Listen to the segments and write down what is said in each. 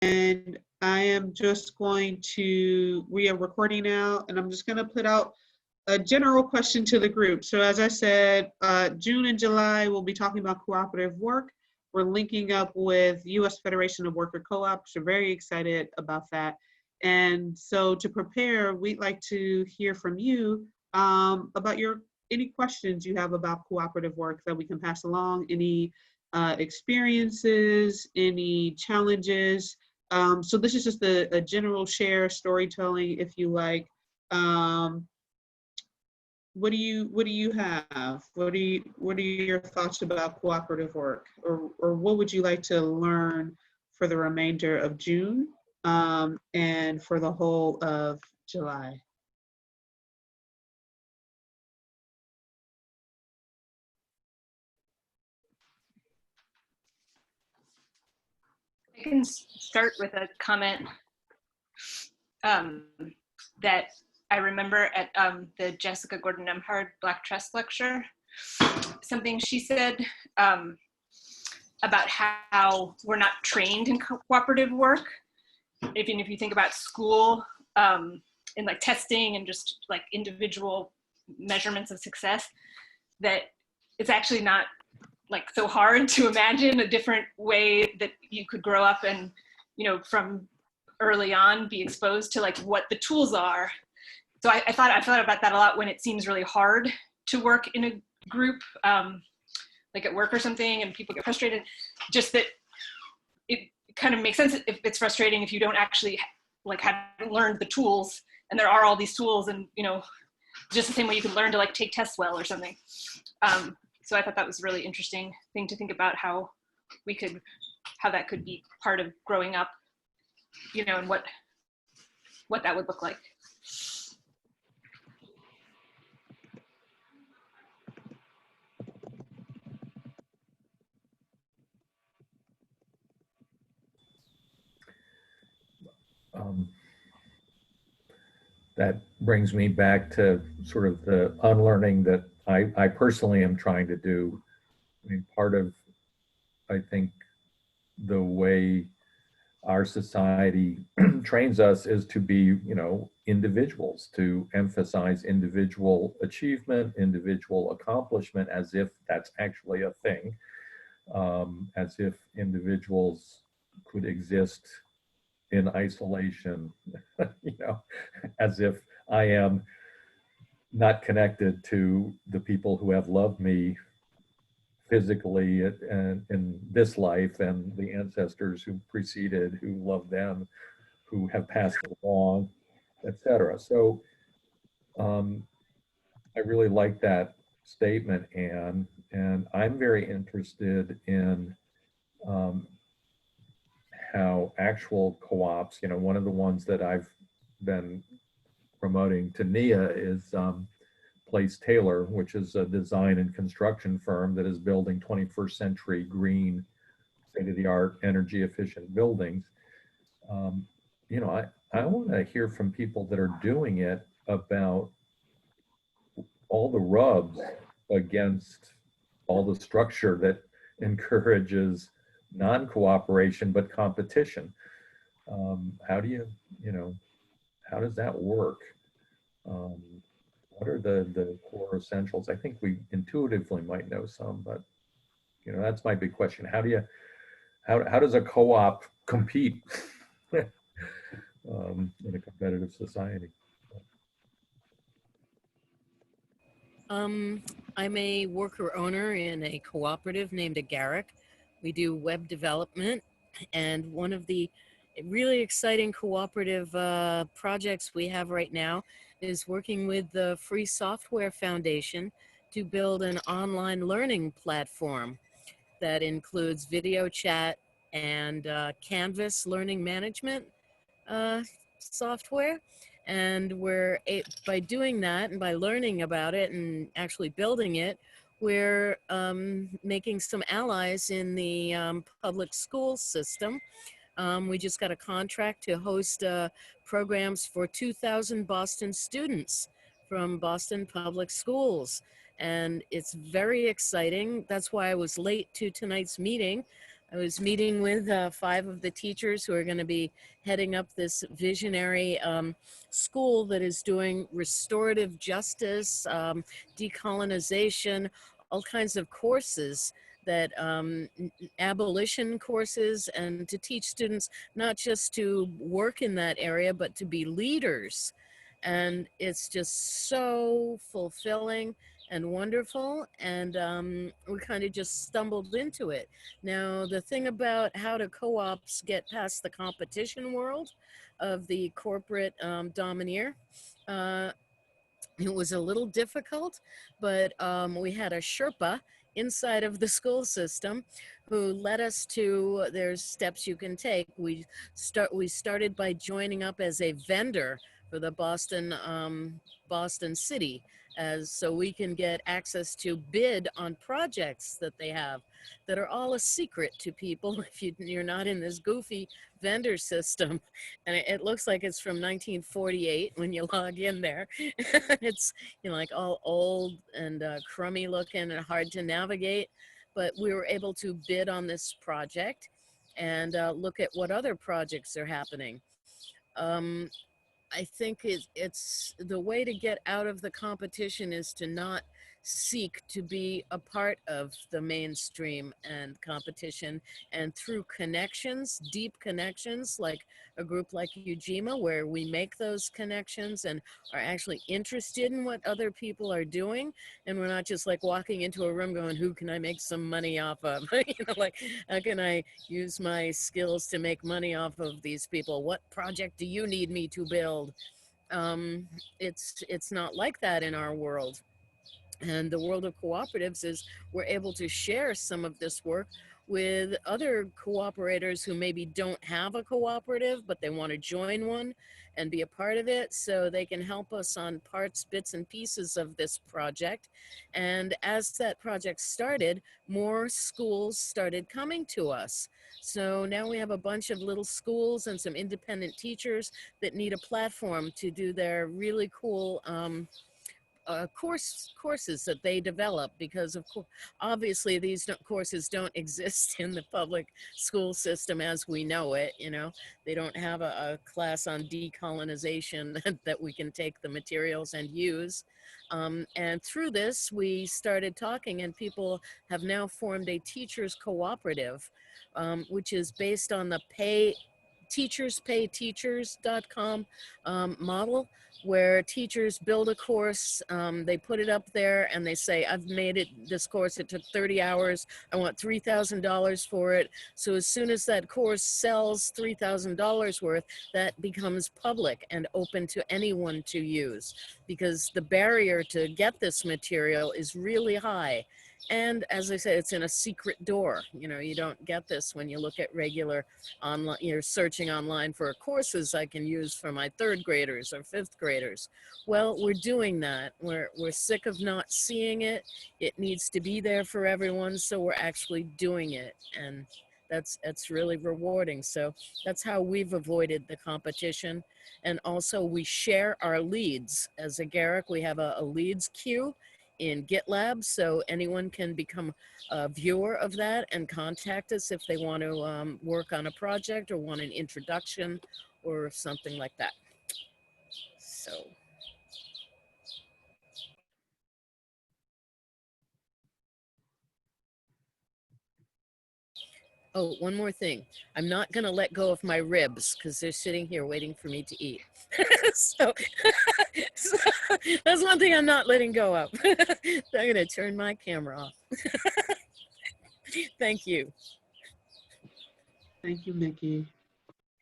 and I am just going to, we are recording now, and I'm just going to put out a general question to the group. So as I said, June and July, we'll be talking about cooperative work. We're linking up with U.S. Federation of Worker Co-ops. We're very excited about that. And so to prepare, we'd like to hear from you about any questions you have about cooperative work that we can pass along, any experiences, any challenges. So this is just a general share storytelling, if you like. What do you have? What are your thoughts about cooperative work, or what would you like to learn for the remainder of June and for the whole of July? I can start with a comment that I remember at the Jessica Gordon-Emhard Black Trust lecture, something she said about how we're not trained in cooperative work. Even if you think about school in like testing and just like individual measurements of success, that it's actually not like so hard to imagine a different way that you could grow up and, you know, from early on be exposed to like what the tools are. So I thought about that a lot when it seems really hard to work in a group, like at work or something, and people get frustrated. Just that it kind of makes sense if it's frustrating if you don't actually like haven't learned the tools, and there are all these tools, and you know, just the same way you could learn to like take tests well or something. So I thought that was a really interesting thing to think about, how that could be part of growing up, you know, and what that would look like. That brings me back to sort of the unlearning that I personally am trying to do. I mean, part of, I think, the way our society trains us is to be, you know, individuals, to emphasize individual achievement, individual accomplishment, as if that's actually a thing, as if individuals could exist in isolation, you know, as if I am not connected to the people who have loved me physically in this life, and the ancestors who preceded, who loved them, who have passed along, etc. So I really like that statement, Anne, and I'm very interested in how actual co-ops, you know, one of the ones that I've been promoting to Nia is Place Taylor, which is a design and construction firm that is building 21st century green, state-of-the-art, energy efficient buildings. You know, I want to hear from people that are doing it about all the rubs against all the structure that encourages non-cooperation but competition. How do you know, how does that work? What are the core essentials? I think we intuitively might know some, but you know, that's my big question. How does a co-op compete in a competitive society? I'm a worker owner in a cooperative named Agaric. We do web development, and one of the really exciting cooperative projects we have right now is working with the Free Software Foundation to build an online learning platform that includes video chat and Canvas learning management software. And by doing that and by learning about it and actually building it, we're making some allies in the public school system. We just got a contract to host programs for 2,000 Boston students from Boston Public Schools. And it's very exciting. That's why I was late to tonight's meeting. I was meeting with 5 of the teachers who are going to be heading up this visionary school that is doing restorative justice, decolonization, all kinds of courses that abolition courses, and to teach students not just to work in that area, but to be leaders. And it's just so fulfilling and wonderful, and we kind of just stumbled into it. Now, the thing about how do co-ops get past the competition world of the corporate domineer, it was a little difficult, but we had a Sherpa inside of the school system who led us to, there's steps you can take. We started by joining up as a vendor for the Boston City, so we can get access to bid on projects that they have that are all a secret to people if you're not in this goofy vendor system. And it looks like it's from 1948 when you log in there. It's, you know, like all old and crummy looking and hard to navigate, but we were able to bid on this project and look at what other projects are happening. I think it's the way to get out of the competition is to not seek to be a part of the mainstream and competition, and through connections, deep connections, like a group like Ujima, where we make those connections and are actually interested in what other people are doing, and we're not just like walking into a room going, who can I make some money off of? You know, like, how can I use my skills to make money off of these people? What project do you need me to build? It's not like that in our world. And the world of cooperatives is we're able to share some of this work with other cooperators who maybe don't have a cooperative, but they want to join one and be a part of it, so they can help us on parts, bits, and pieces of this project. And as that project started, more schools started coming to us. So now we have a bunch of little schools and some independent teachers that need a platform to do their really cool courses that they develop, because of course, obviously these courses don't exist in the public school system as we know it. You know, they don't have a class on decolonization that we can take the materials and use. And through this, we started talking, and people have now formed a teachers cooperative, which is based on the teacherspayteachers.com model, where teachers build a course, they put it up there and they say, I've made it, this course, it took 30 hours, I want $3,000 for it. So as soon as that course sells $3,000 worth, that becomes public and open to anyone to use, because the barrier to get this material is really high. And as I said, it's in a secret door. You know, you don't get this when you look at regular online, you're searching online for courses I can use for my 3rd graders or 5th graders. Well, we're doing that. We're sick of not seeing it. It needs to be there for everyone, so we're actually doing it. And that's really rewarding. So that's how we've avoided the competition. And also we share our leads. As a Garrick, we have a leads queue in GitLab, so anyone can become a viewer of that and contact us if they want to work on a project or want an introduction or something like that. So. Oh, one more thing. I'm not going to let go of my ribs because they're sitting here waiting for me to eat. so that's one thing I'm not letting go of. I'm going to turn my camera off. Thank you. Thank you, Micky.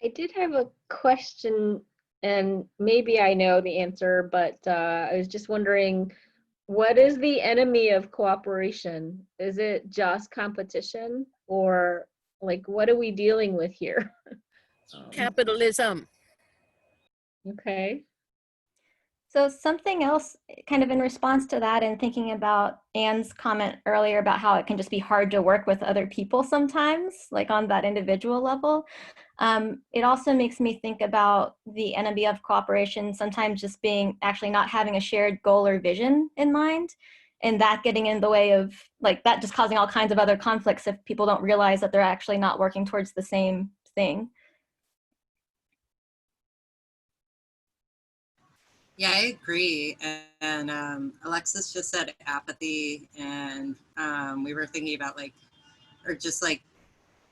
I did have a question, and maybe I know the answer, but I was just wondering, what is the enemy of cooperation? Is it just competition, or like what are we dealing with here? Capitalism. Okay. So something else kind of in response to that, and thinking about Anne's comment earlier about how it can just be hard to work with other people sometimes, like on that individual level. It also makes me think about the enemy of cooperation sometimes just being actually not having a shared goal or vision in mind. and that getting in the way of like that just causing all kinds of other conflicts if people don't realize that they're actually not working towards the same thing. Yeah, I agree. And Alexis just said apathy, and we were thinking about like, or just like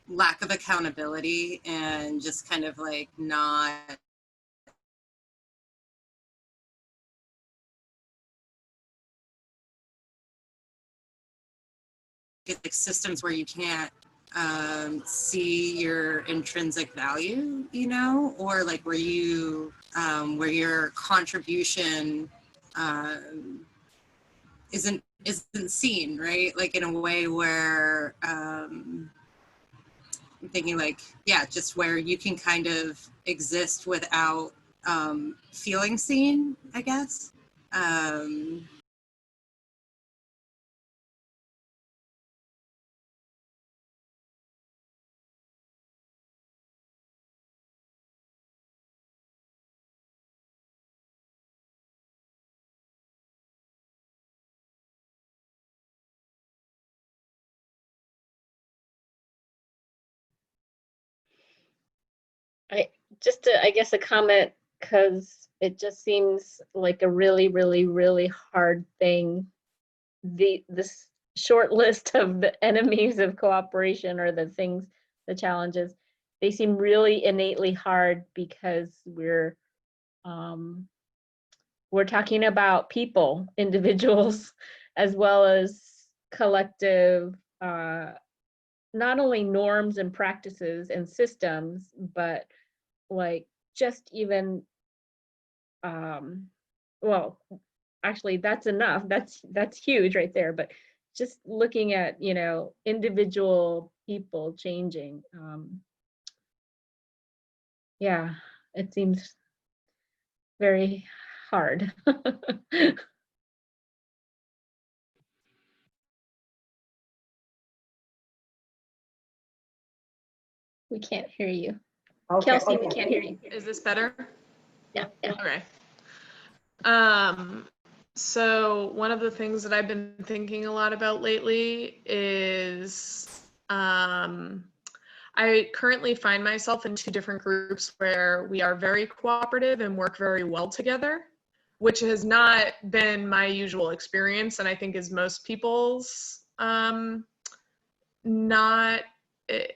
lack of accountability and just kind of like not like systems where you can't see your intrinsic value, you know, or like where you where your contribution isn't seen, right? Like in a way where I'm thinking like, yeah, just where you can kind of exist without feeling seen, I guess. I guess a comment, because it just seems like a really, really, really hard thing. This short list of the enemies of cooperation, or the things, the challenges, they seem really innately hard because we're talking about people, individuals, as well as collective, not only norms and practices and systems, but like just even, well, actually that's enough. That's huge right there. But just looking at, you know, individual people changing, yeah, it seems very hard. We can't hear you. Okay, Kelsey, we okay. can't hear you. Is this better? Yeah, yeah. Okay. So one of the things that I've been thinking a lot about lately is I currently find myself in 2 different groups where we are very cooperative and work very well together, which has not been my usual experience, and I think is most people's not,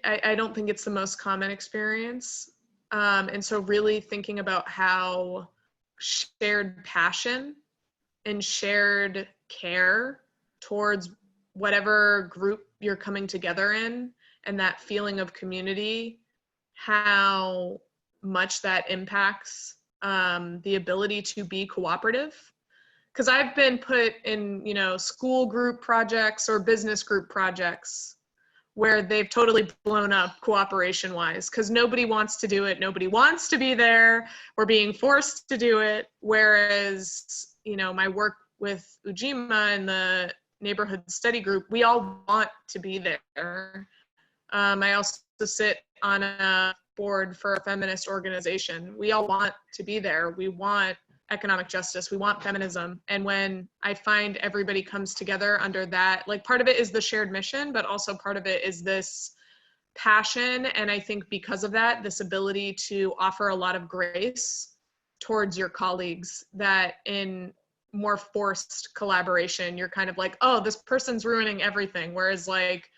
I don't think it's the most common experience. And so really thinking about how shared passion and shared care towards whatever group you're coming together in, and that feeling of community, how much that impacts the ability to be cooperative. Because I've been put in, you know, school group projects or business group projects where they've totally blown up cooperation wise, because nobody wants to do it. Nobody wants to be there. We're being forced to do it. Whereas, you know, my work with Ujima and the neighborhood study group, we all want to be there. I also sit on a board for a feminist organization. We all want to be there. We want economic justice. We want feminism. And when I find everybody comes together under that, like part of it is the shared mission, but also part of it is this passion. And I think because of that, this ability to offer a lot of grace towards your colleagues, that in more forced collaboration, you're kind of like, oh, this person's ruining everything. Whereas like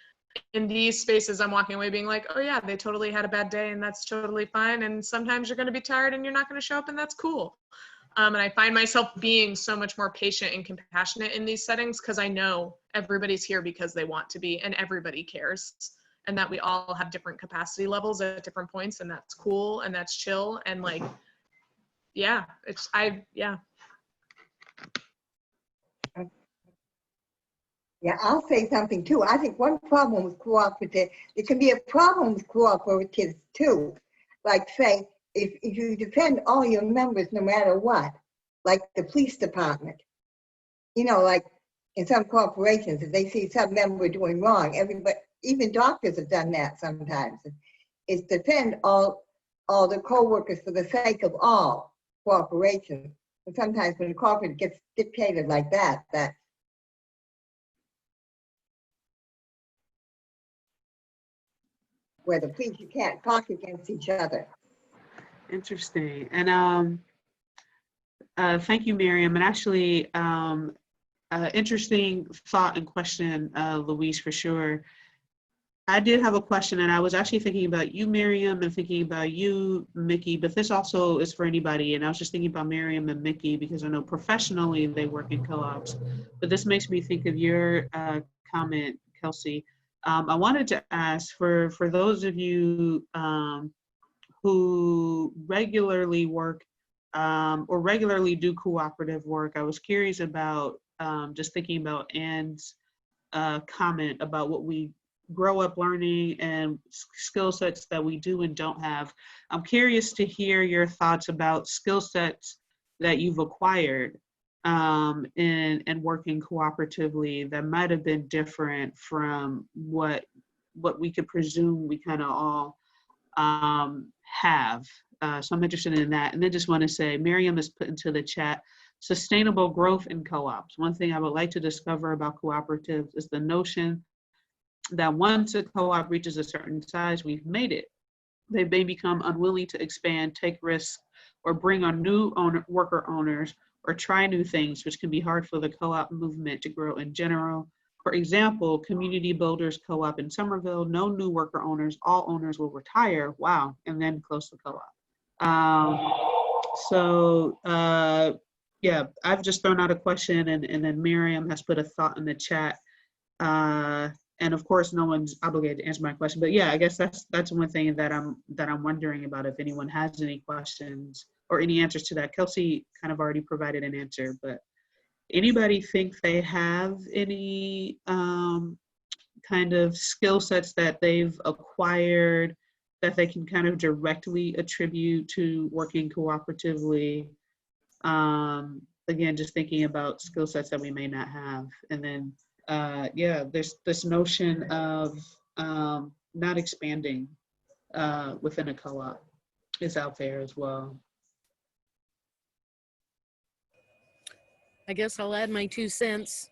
in these spaces, I'm walking away being like, oh yeah, they totally had a bad day and that's totally fine. And sometimes you're going to be tired and you're not going to show up and that's cool. And I find myself being so much more patient and compassionate in these settings because I know everybody's here because they want to be, and everybody cares, and that we all have different capacity levels at different points, and that's cool and that's chill. And like, yeah, yeah. Yeah, I'll say something too. I think one problem with cooperative, it can be a problem with cooperatives too. Like say, if you defend all your members no matter what, like the police department, you know, like in some corporations, if they see some member doing wrong, everybody, even doctors have done that sometimes. It's defend all the co-workers for the sake of all corporations. And sometimes when a corporate gets dictated like that, where the preacher can't talk against each other. Interesting. And thank you, Miriam. And actually, interesting thought and question, Louise, for sure. I did have a question, and I was actually thinking about you, Miriam, and thinking about you, Micky, but this also is for anybody. And I was just thinking about Miriam and Micky because I know professionally they work in co-ops, but this makes me think of your comment, Kelsey. I wanted to ask for those of you who regularly work or regularly do cooperative work, I was curious about just thinking about Anne's comment about what we grow up learning and skill sets that we do and don't have. I'm curious to hear your thoughts about skill sets that you've acquired and working cooperatively that might have been different from what we could presume we kind of all have. So I'm interested in that. And then just want to say, Miriam has put into the chat, sustainable growth in co-ops. One thing I would like to discover about cooperatives is the notion that once a co-op reaches a certain size, we've made it. They may become unwilling to expand, take risks, or bring on new worker owners, or try new things, which can be hard for the co-op movement to grow in general. For example, Community Builders Co-op in Somerville, no new worker owners, all owners will retire, wow, and then close the co-op. Yeah, I've just thrown out a question, and then Miriam has put a thought in the chat. And of course, no one's obligated to answer my question, but yeah, I guess that's one thing that I'm wondering about, if anyone has any questions or any answers to that. Kelsey kind of already provided an answer, but anybody think they have any kind of skill sets that they've acquired that they can kind of directly attribute to working cooperatively? Again, just thinking about skill sets that we may not have. And then, yeah, there's this notion of not expanding within a co-op is out there as well. I guess I'll add my 2 cents.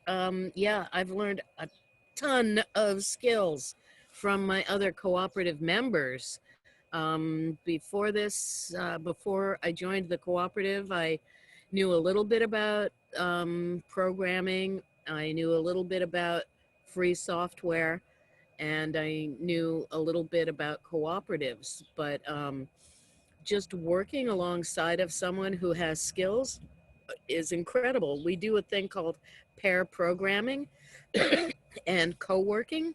Yeah, I've learned a ton of skills from my other cooperative members. Before this, before I joined the cooperative, I knew a little bit about programming. I knew a little bit about free software, and I knew a little bit about cooperatives. But just working alongside of someone who has skills is incredible. We do a thing called pair programming and co-working,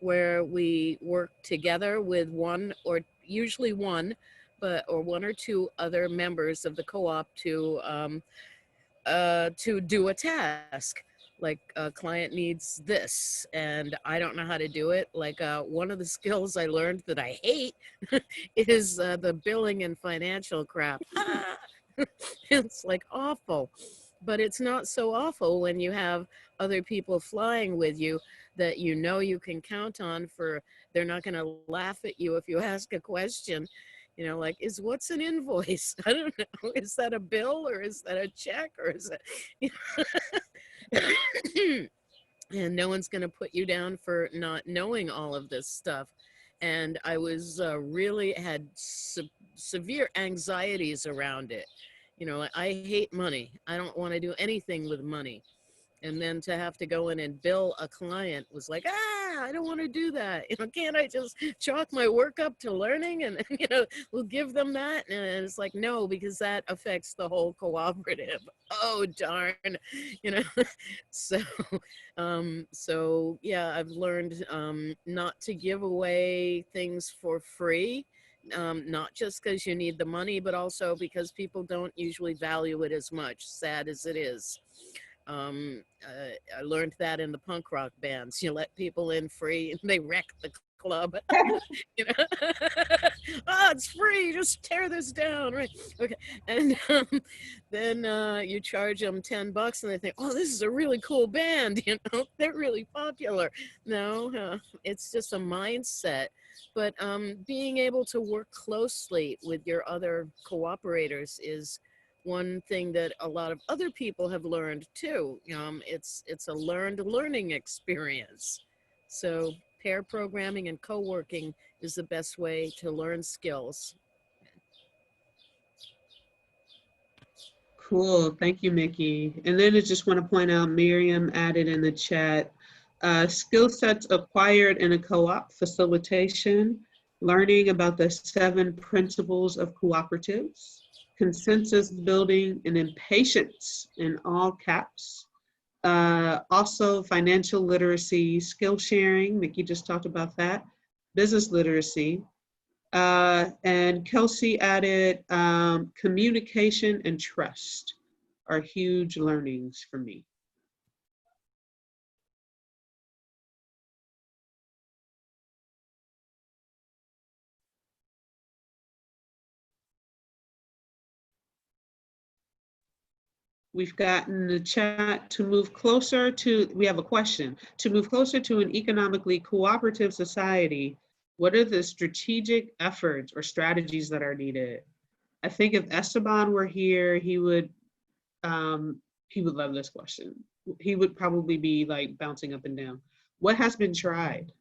where we work together with one or usually one, or one or two other members of the co-op to do a task. Like a client needs this and I don't know how to do it. Like one of the skills I learned that I hate is the billing and financial crap. It's like awful, but it's not so awful when you have other people flying with you that you know you can count on for, they're not going to laugh at you if you ask a question, you know, like, what's an invoice? I don't know. Is that a bill or is that a check or is it, you know? And no one's going to put you down for not knowing all of this stuff. And I was really had severe anxieties around it. You know, I hate money. I don't want to do anything with money. And then to have to go in and bill a client was like, I don't want to do that. You know, can't I just chalk my work up to learning and, you know, we'll give them that? And it's like, no, because that affects the whole cooperative. Oh, darn, you know. So yeah, I've learned not to give away things for free. Not just because you need the money, but also because people don't usually value it as much, sad as it is. I learned that in the punk rock bands. You let people in free and they wreck the club. You know? Oh, it's free, just tear this down, right? Okay. And then you charge them $10 and they think, oh, this is a really cool band, you know, they're really popular. No, it's just a mindset. But being able to work closely with your other cooperators is one thing that a lot of other people have learned too. It's a learning experience. So pair programming and co-working is the best way to learn skills. Cool. Thank you, Mickey. And then I just want to point out, Miriam added in the chat, skill sets acquired in a co-op: facilitation, learning about the 7 principles of cooperatives, consensus building, and impatience in all caps. Also financial literacy, skill sharing, Mickey just talked about that, business literacy. And Kelsey added communication and trust are huge learnings for me. We've gotten the chat to move closer to, we have a question, to move closer to an economically cooperative society, what are the strategic efforts or strategies that are needed? I think if Esteban were here, he would love this question. He would probably be like bouncing up and down. What has been tried?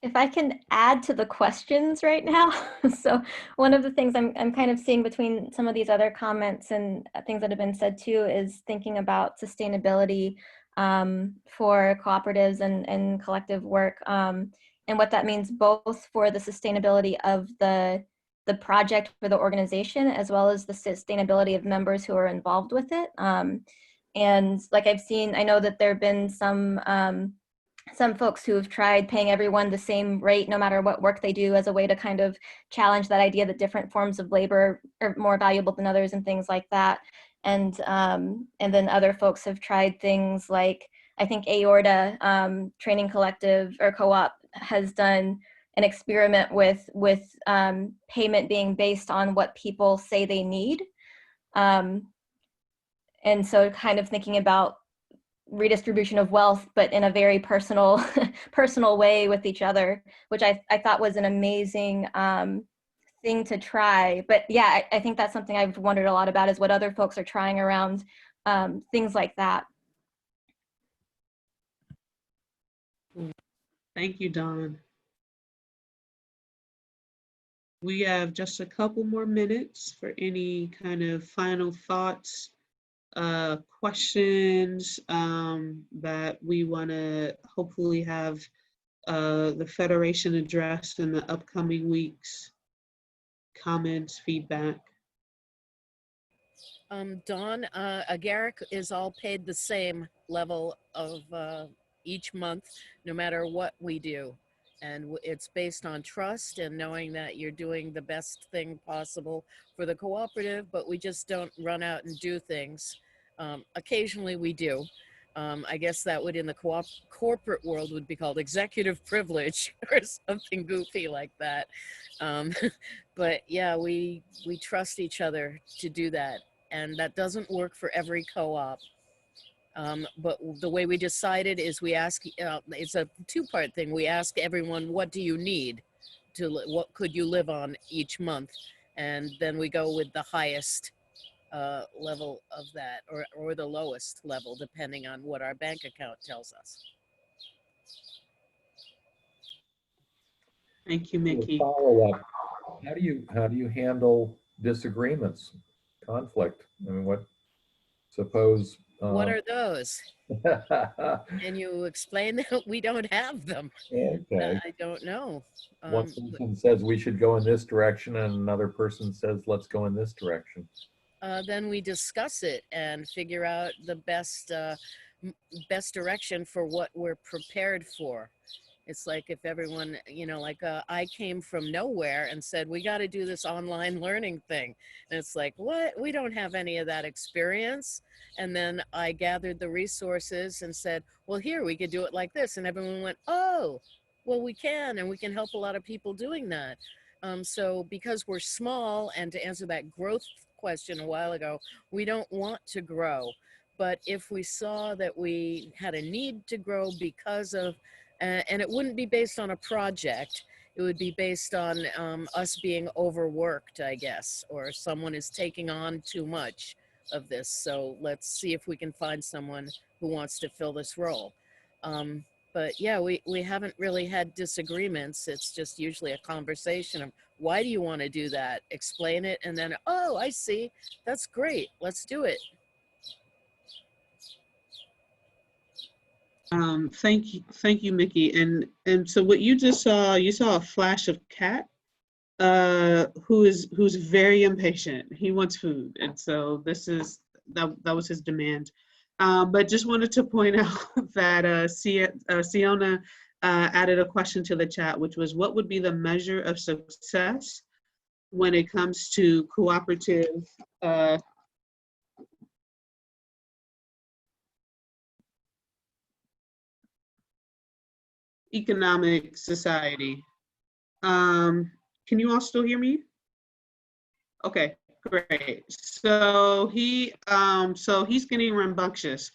If I can add to the questions right now. So one of the things I'm kind of seeing between some of these other comments and things that have been said too is thinking about sustainability for cooperatives and collective work, and what that means both for the sustainability of the project for the organization, as well as the sustainability of members who are involved with it. And like I've seen, I know that there have been some folks who have tried paying everyone the same rate no matter what work they do, as a way to kind of challenge that idea that different forms of labor are more valuable than others and things like that. And then other folks have tried things like, I think Aorta Training Collective or Co-op has done an experiment with payment being based on what people say they need. And so kind of thinking about redistribution of wealth, but in a very personal personal way with each other, which I thought was an amazing thing to try. But yeah, I think that's something I've wondered a lot about, is what other folks are trying around things like that. Thank you, Dawn. We have just a couple more minutes for any kind of final thoughts, questions that we want to hopefully have the Federation address in the upcoming weeks. Comments, feedback. Dawn, Agaric is all paid the same level of each month, no matter what we do. And it's based on trust and knowing that you're doing the best thing possible for the cooperative, but we just don't run out and do things. Occasionally we do. I guess that would, in the corporate world, would be called executive privilege or something goofy like that. But yeah, we trust each other to do that. And that doesn't work for every co-op. But the way we decided is we ask, it's a 2-part thing. We ask everyone, what do you need? What could you live on each month? And then we go with the highest level of that, or the lowest level, depending on what our bank account tells us. Thank you, Mickey. Follow up. How do you handle disagreements, conflict? I mean, suppose. What are those? Can you explain that? We don't have them. Okay. I don't know. One person says we should go in this direction, and another person says let's go in this direction. Then we discuss it and figure out the best direction for what we're prepared for. It's like if everyone, like I came from nowhere and said, we got to do this online learning thing. And it's like, what? We don't have any of that experience. And then I gathered the resources and said, well, here, we could do it like this. And everyone went, oh, well, we can, and we can help a lot of people doing that. So because we're small, and to answer that growth question a while ago, we don't want to grow. But if we saw that we had a need to grow because of, and it wouldn't be based on a project, it would be based on us being overworked, I guess, or someone is taking on too much. of this. So let's see if we can find someone who wants to fill this role. But yeah, we haven't really had disagreements. It's just usually a conversation of, why do you want to do that? Explain it, and then, oh, I see. That's great. Let's do it. Thank you, Mickey. And so what you just saw, you saw a flash of Kat, who's very impatient. He wants food, and so that was his demand. But just wanted to point out that Siona added a question to the chat, which was, what would be the measure of success when it comes to cooperative economic society? Can you all still hear me? Okay, great. So he's getting rambunctious.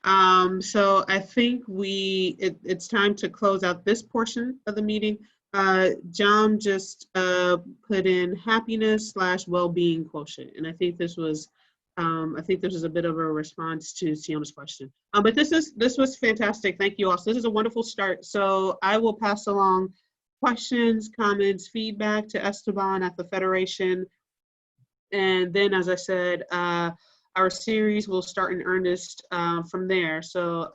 So I think it's time to close out this portion of the meeting. John just put in happiness / well-being quotient, and I think this was a bit of a response to Siona's question. But this was fantastic. Thank you all. So this is a wonderful start. So I will pass along questions, comments, feedback to Esteban at the Federation. And then, as I said, our series will start in earnest from there. So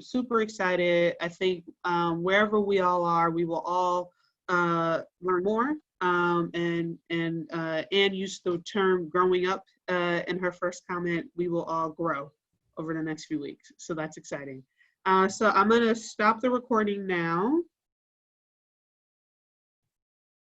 super excited. I think wherever we all are, we will all learn more. And Anne used the term growing up in her first comment. We will all grow over the next few weeks. So that's exciting. So I'm going to stop the recording now.